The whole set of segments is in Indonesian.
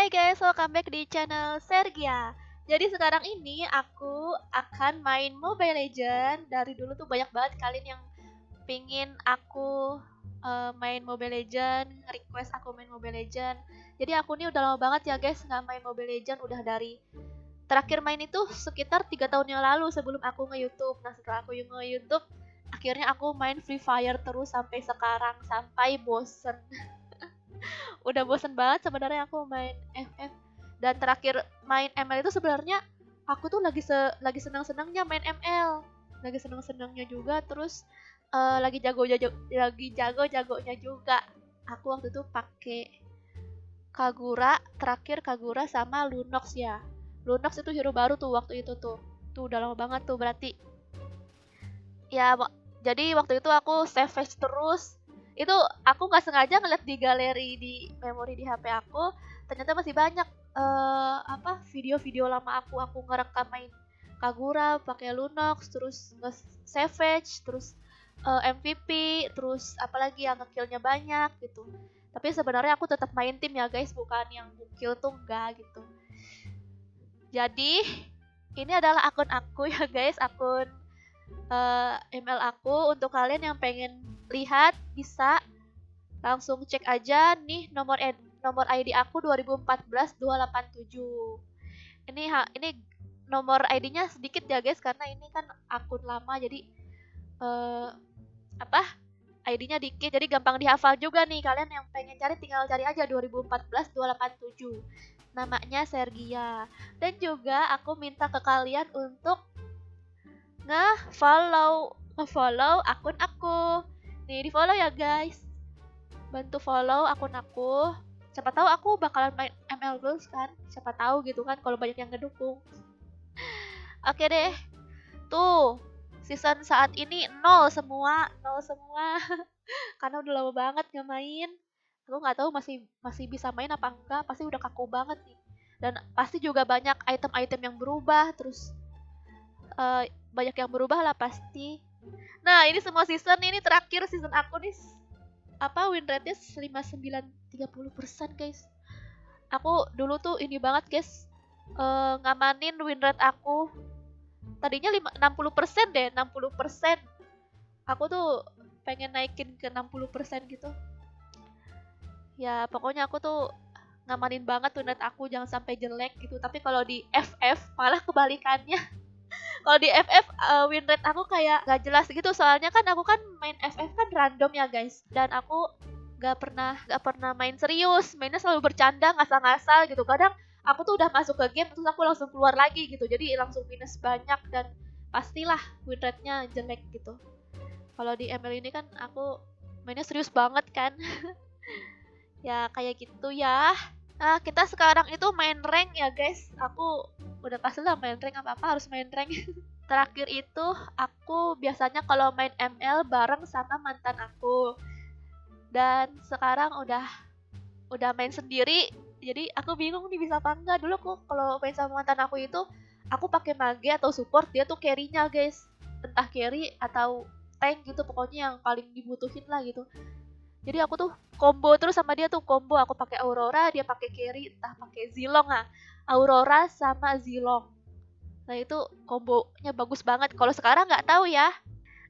Hai guys, welcome back di channel Sergia. Jadi sekarang ini aku akan main Mobile Legend. Dari dulu tuh banyak banget kalian yang pingin aku main Mobile Legend, request aku main Mobile Legend. Jadi aku nih udah lama banget ya guys nggak main Mobile Legend. Udah dari terakhir main itu sekitar 3 tahun yang lalu sebelum aku nge-YouTube. Nah setelah aku nge-YouTube, akhirnya aku main Free Fire terus sampai sekarang, sampai bosen. Udah bosen banget sebenarnya aku main FF. Dan terakhir main ML itu sebenarnya aku tuh lagi senang-senangnya main ML. Lagi senang-senangnya juga, terus lagi jago-jagonya juga. Aku waktu itu pakai Kagura, terakhir Kagura sama Lunox ya. Lunox itu hero baru tuh waktu itu tuh. Tuh udah lama banget tuh berarti. Ya, jadi waktu itu aku save terus. Itu aku nggak sengaja ngeliat di galeri di memori di HP aku, ternyata masih banyak video-video lama aku ngerekam main Kagura pakai Lunox, terus Savage, terus MVP, terus apalagi yang ngekillnya banyak gitu. Tapi sebenarnya aku tetap main tim ya guys, bukan yang kill tuh enggak gitu. Jadi ini adalah akun aku ya guys, akun email aku. Untuk kalian yang pengen lihat bisa langsung cek aja nih nomor ID aku 2014-287. Ini nomor ID-nya sedikit ya guys karena ini kan akun lama, jadi eh, ID-nya dikit jadi gampang dihafal juga nih. Kalian yang pengen cari tinggal cari aja 2014-287. Namanya Sergia. Dan juga aku minta ke kalian untuk nge-follow akun aku. Nih, di-follow ya guys. Bantu follow akun aku. Siapa tahu aku bakalan main ML Girls kan. Siapa tahu gitu kan kalau banyak yang ngedukung. Oke deh. Tuh, season saat ini nol semua. Karena udah lama banget nggak main. Aku nggak tahu masih bisa main apa enggak. Pasti udah kaku banget nih. Dan pasti juga banyak item-item yang berubah. Terus banyak yang berubah lah pasti. Nah, ini semua season, ini terakhir season aku nih. Win rate-nya 59-30% guys. Aku dulu tuh ini banget guys. Ngamanin win rate aku. Tadinya 60% deh, 60%. Aku tuh pengen naikin ke 60% gitu. Ya, pokoknya aku tuh ngamanin banget win rate aku jangan sampai jelek gitu. Tapi kalau di FF malah kebalikannya. Kalau di FF win rate aku kayak gak jelas gitu, soalnya kan aku kan main FF kan random ya guys, dan aku gak pernah main serius, mainnya selalu bercanda ngasal-ngasal gitu. Kadang aku tuh udah masuk ke game terus aku langsung keluar lagi gitu, jadi langsung minus banyak dan pastilah win rate-nya jelek gitu. Kalau di ML ini kan aku mainnya serius banget kan. Ya kayak gitu ya. Nah, kita sekarang itu main rank ya guys. Aku udah pasti lah main rank, apa-apa harus main rank. Terakhir itu aku biasanya kalau main ML bareng sama mantan aku. Dan sekarang udah main sendiri. Jadi aku bingung nih bisa apa enggak. Dulu aku kalau main sama mantan aku itu aku pakai mage atau support, dia tuh carry-nya guys. Entah carry atau tank gitu, pokoknya yang paling dibutuhin lah gitu. Jadi aku tuh combo terus sama dia tuh, combo aku pakai Aurora, dia pakai carry, entah pakai Zilong ah. Aurora sama Zilong. Nah itu kombonya bagus banget. Kalau sekarang nggak tahu ya.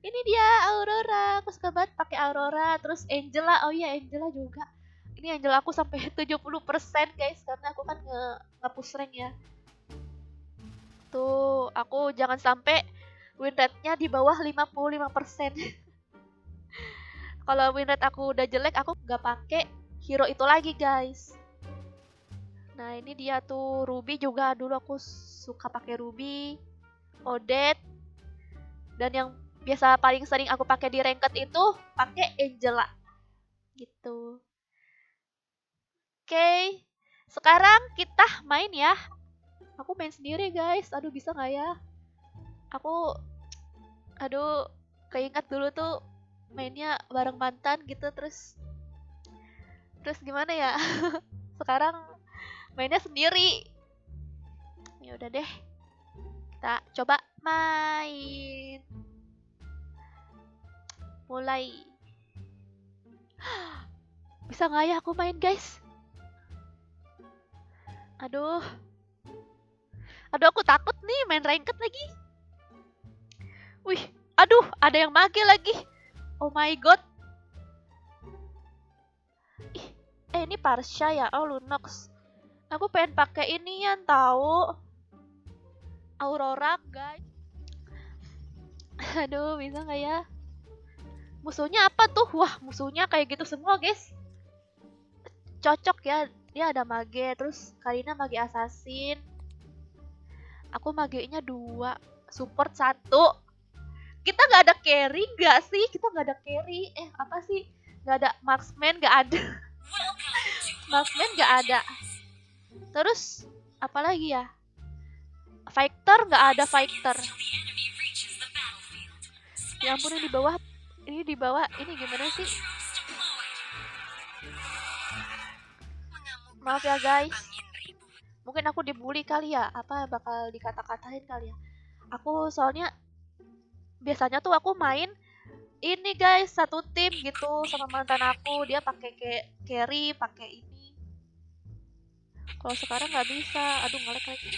Ini dia Aurora, aku suka banget pakai Aurora. Terus Angela, oh iya Angela juga. Ini Angela aku sampai 70% guys, karena aku kan nge-push rank ya. Tuh, aku jangan sampai win rate-nya di bawah 55%. Kalau win rate aku udah jelek, aku nggak pakai hero itu lagi guys. Nah ini dia tuh Ruby juga, dulu aku suka pakai Ruby, Odette, dan yang biasa paling sering aku pakai di ranked itu pakai Angela gitu. Oke, sekarang kita main ya. Aku main sendiri guys. Aduh bisa nggak ya? Aduh, keinget dulu tuh mainnya bareng mantan gitu, terus gimana ya? Sekarang mainnya sendiri. Ya udah deh, kita coba main. Mulai. Bisa nggak ya aku main guys? Aduh. Aduh, aku takut nih main ranked lagi. Wih, aduh, ada yang mage lagi. Oh my god. Ih, ini Parsha ya? Oh, Lunox. Aku pengen pakai ini yang tahu. Aurora, guys. Aduh, bisa nggak ya? Musuhnya apa tuh? Wah, musuhnya kayak gitu semua, guys. Cocok ya. Dia ada mage, terus Karina mage assassin. Aku magenya 2, support 1. Kita nggak ada carry nggak sih? Kita nggak ada carry. Apa sih? Nggak ada marksman, nggak ada. Marksman nggak ada. Terus apa lagi ya? Fighter nggak ada fighter. Ya ampun, ini di bawah ini gimana sih? Maaf ya guys. Mungkin aku dibully kali ya, apa bakal dikata-katain kali ya. Aku soalnya biasanya tuh aku main ini guys, satu tim gitu sama mantan aku, dia pakai carry, pakai ini. Kalau sekarang nggak bisa, aduh ngelek lagi.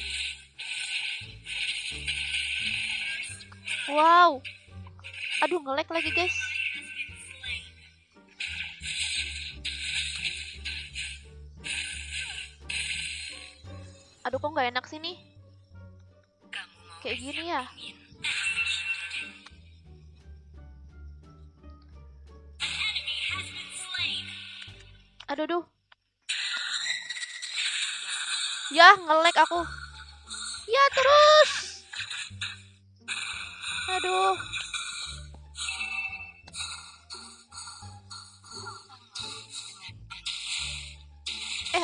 Wow, aduh ngelek lagi guys. Aduh kok nggak enak sih nih. Kayak gini ya. Aduh duh. Ya ngelek aku. Ya terus. Aduh.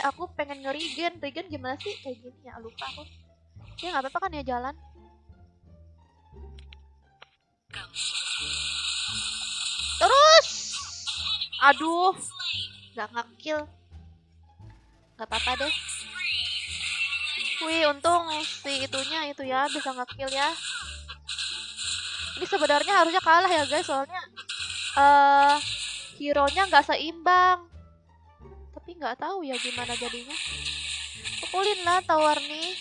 Aku pengen nge-regen. Regen gimana sih? Kayak gini ya, lupa aku. Ya nggak apa-apa kan ya jalan. Terus. Aduh. Gak nge-kill. Gak apa-apa deh. Wih, untung si itunya itu ya bisa nge-kill ya. Ini sebenarnya harusnya kalah ya guys, soalnya hero-nya nggak seimbang. Tapi nggak tahu ya gimana jadinya. Pukulin lah tower nih.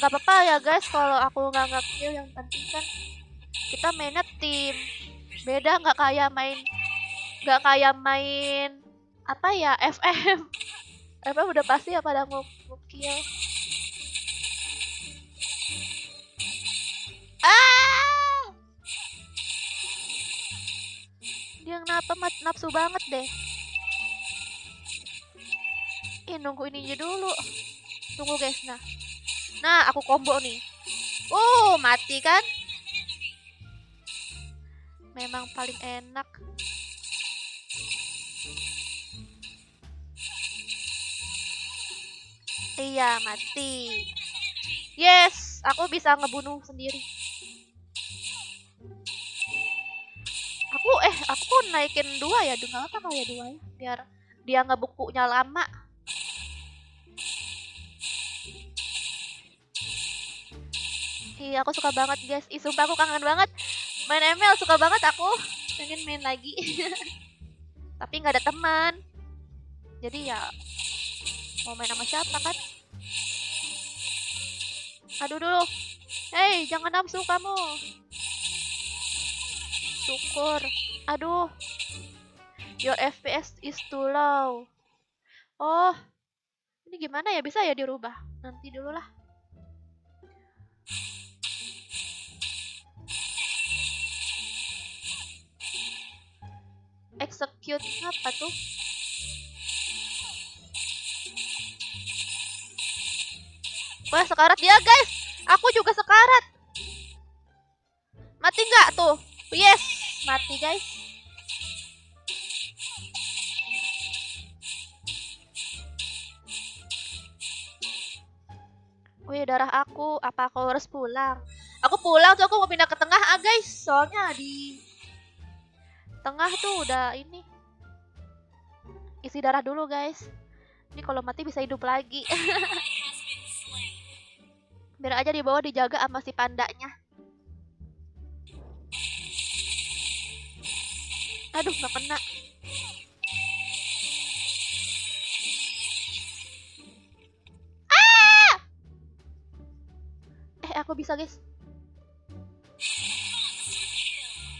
Nggak apa-apa ya guys kalau aku nggak nge-kill, yang penting kan kita mainnya tim. Beda nggak kayak main apa ya, FM. FM udah pasti ya pada nge-kill. Dia kenapa nafsu banget deh. Nunggu ininya dulu. Tunggu guys, nah aku combo nih. Mati kan? Memang paling enak. Iya, mati. Yes, aku bisa ngebunuh sendiri. Aku naikin 2 ya, dengan apa kali ya 2 ya, biar dia ngebukunya lama. Iya, aku suka banget guys. Sumpah aku kangen banget main ML, suka banget aku. Pengen main lagi. Tapi nggak ada teman. Jadi ya mau main sama siapa kan? Aduh dulu. Hei, jangan nafsu kamu. Syukur. Aduh. Your FPS is too low. Oh. Ini gimana ya? Bisa ya dirubah? Nanti dulu lah. Execute apa tuh? Wah, sekarat dia guys. Aku juga sekarat. Mati nggak tuh? Yes, mati guys. Wih, darah aku. Apa aku harus pulang? Aku pulang tuh, aku mau pindah ke tengah guys. Soalnya di tengah tuh udah ini. Isi darah dulu guys. Ini kalau mati bisa hidup lagi. Biar aja di bawah dijaga sama si pandanya. Aduh, nggak kena. aku bisa, guys.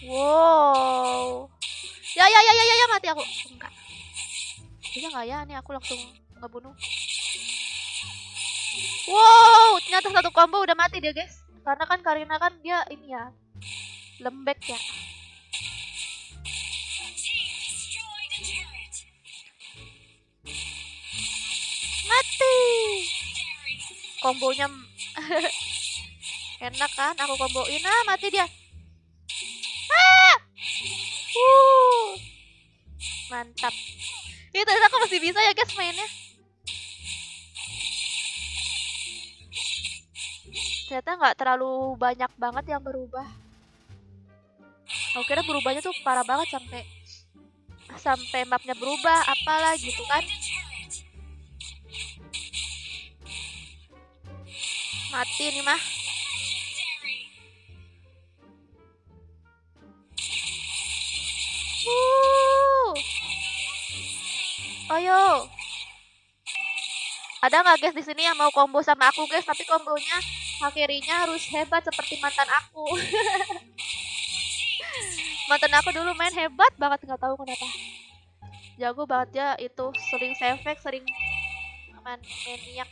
Wow. Ya, mati aku. Enggak. Bisa nggak ya? Nih aku langsung ngebunuh. Wow, ternyata satu combo udah mati dia, guys. Karena kan Karina kan dia ini ya, lembek ya. Mati. Kombonya enak kan? Aku komboin, mati dia. Mantap. Itu aku masih bisa ya, guys, mainnya. Ternyata nggak terlalu banyak banget yang berubah. Aku kira berubahnya tuh parah banget sampai mapnya berubah apalah gitu kan. Mati nih mah. Ayo. Ada nggak, guys, di sini yang mau combo sama aku, guys? Tapi kombonya akhirnya harus hebat seperti mantan aku. Mantan aku dulu main hebat banget, nggak tahu kenapa. Jago banget ya, itu sering save, sering maniak.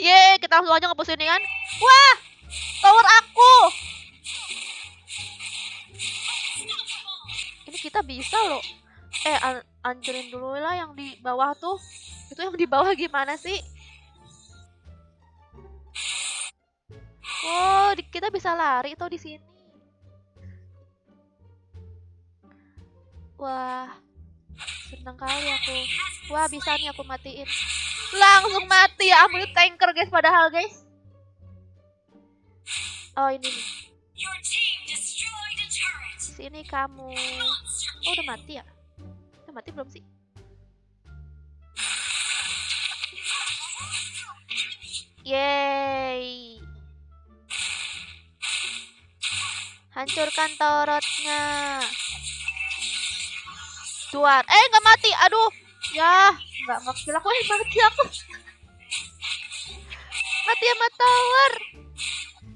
Yeay, kita langsung aja ngebus ini kan. Wah, tower aku. Ini kita bisa loh. Ancurin dulu lah yang di bawah tuh. Itu yang di bawah gimana sih? Oh, kita bisa lari tuh di sini. Wah, seneng kali aku. Wah, bisa nih aku matiin. Langsung mati ya, ampun, tanker, guys, padahal, guys. Oh, ini nih. Sini kamu. Oh, udah mati ya? Udah mati belum sih? Yeay. Hancurkan torotnya. Duar. Nggak mati. Aduh. Ya, nggak kill aku. Mati aku. Mati sama tower.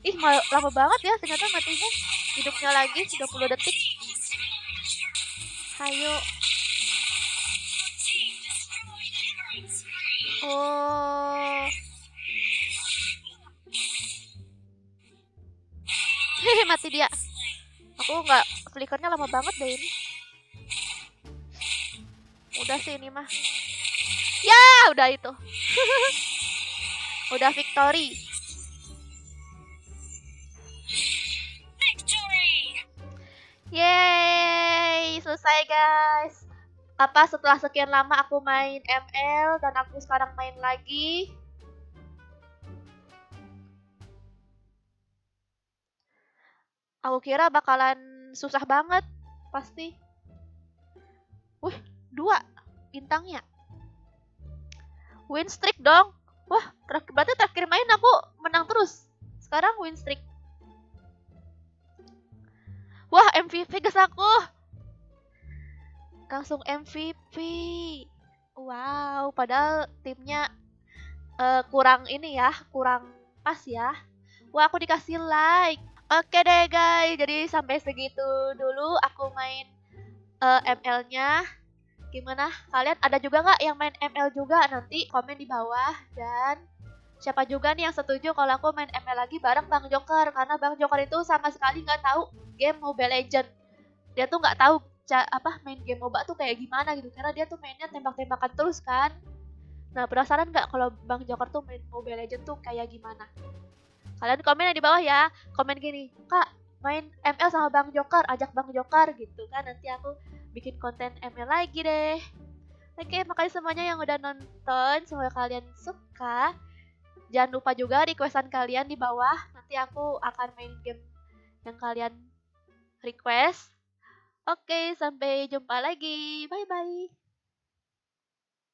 Ih, lama banget ya ternyata matinya. Hidupnya lagi 30 detik. Ayo. Oh. Hehe, mati dia. Aku nggak, flickernya lama banget deh ini. Udah sih ini mah. Ya, udah itu. Udah victory. Yeay, selesai, guys. Apa setelah sekian lama aku main ML dan aku sekarang main lagi. Aku kira bakalan susah banget, pasti. Wih, 2 bintangnya. Win streak dong. Wah, berarti terakhir main aku menang terus. Sekarang win streak. Wah, MVP guys aku. Langsung MVP. Wow, padahal timnya kurang ini ya, kurang pas ya. Wah, aku dikasih like. Oke deh guys, jadi sampai segitu dulu aku main ML-nya. Gimana? Kalian ada juga nggak yang main ML juga? Nanti komen di bawah. Dan siapa juga nih yang setuju kalau aku main ML lagi bareng Bang Joker. Karena Bang Joker itu sama sekali nggak tahu game Mobile Legend. Dia tuh nggak tahu main game MOBA tuh kayak gimana gitu. Karena dia tuh mainnya tembak-tembakan terus kan. Nah, penasaran nggak kalau Bang Joker tuh main Mobile Legend tuh kayak gimana? Kalian komen di bawah ya. Komen gini, Kak, main ML sama Bang Joker, ajak Bang Joker gitu kan. Nanti aku bikin konten ML lagi deh. Oke, makasih semuanya yang udah nonton. Semoga kalian suka. Jangan lupa juga requestan kalian di bawah. Nanti aku akan main game yang kalian request. Oke, sampai jumpa lagi. Bye-bye.